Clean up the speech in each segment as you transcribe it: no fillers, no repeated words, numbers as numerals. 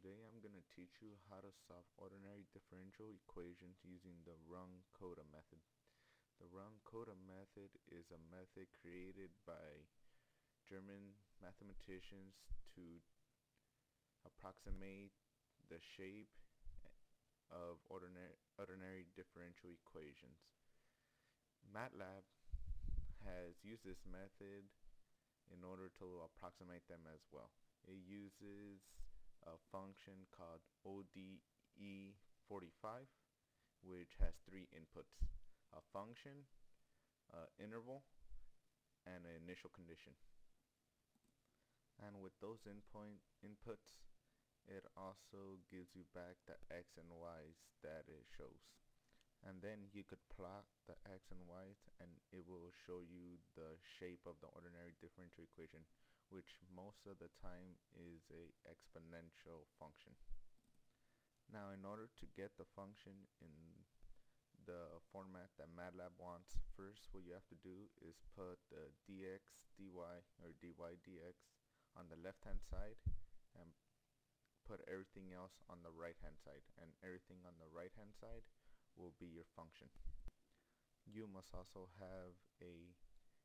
Today I'm going to teach you how to solve ordinary differential equations using the run-coda method. The run-coda method is a method created by German mathematicians to approximate the shape of ordinary differential equations. MATLAB has used this method in order to approximate them as well. It uses a function called ODE45, which has three inputs: a function, an interval, and an initial condition. And with those inputs, it also gives you back the x and y's that it shows. And then you could plot the x and y's and it will show you the shape of the ordinary differential equation, which most of the time is a exponential function. Now, in order to get the function in the format that MATLAB wants, first what you have to do is put the dx dy or dy dx on the left hand side and put everything else on the right hand side, and everything on the right hand side will be your function. You must also have a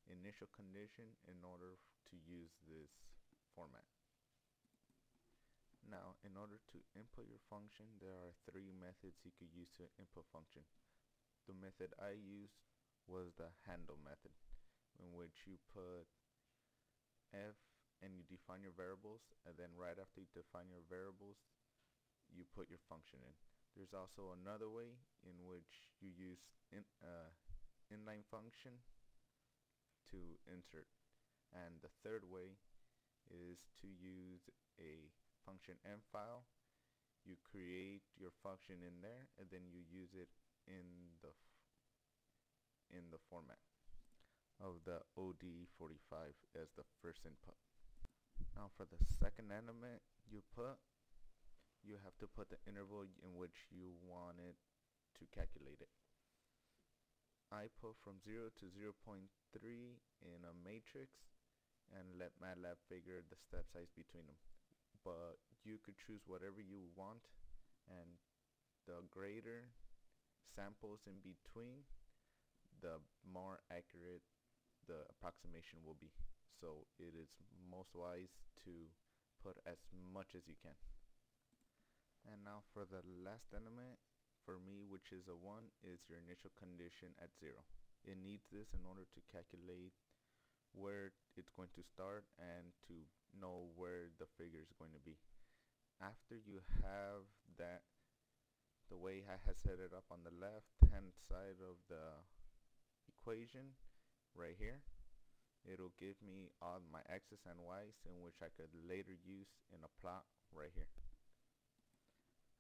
initial condition in order to use this format. Now, in order to input your function, there are three methods you could use to input function. The method I used was the handle method, in which you put f and you define your variables, and then right after you define your variables, you put your function in. There's also another way in which you use inline function to insert, and the third way is to use a function m file. You create your function in there and then you use it in the format of the ODE45 as the first input. Now for the second element you have to put the interval in which you want it to calculate it. I put from 0 to 0.3 in a matrix and let MATLAB figure the step size between them. But you could choose whatever you want, and the greater samples in between, the more accurate the approximation will be. So it is most wise to put as much as you can. And now for the last element, for me, which is a 1, is your initial condition at 0. It needs this in order to calculate where it's going to start and to know where the figure is going to be. After you have that, the way I have set it up on the left hand side of the equation right here, it'll give me all my x's and y's, in which I could later use in a plot right here.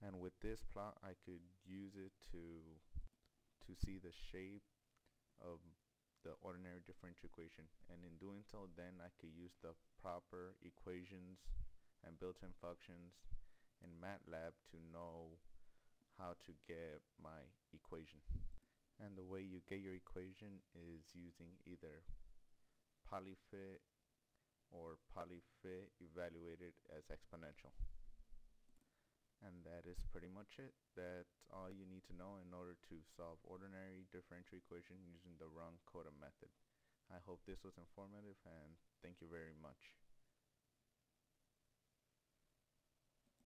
And with this plot, I could use it to see the shape of the ordinary differential equation, and in doing so, then I could use the proper equations and built-in functions in MATLAB to know how to get my equation. And the way you get your equation is using either polyfit or polyfit evaluated as exponential. And that is pretty much it. That's all you need to know in order to solve ordinary differential equation using the run-coda method. I hope this was informative, and thank you very much.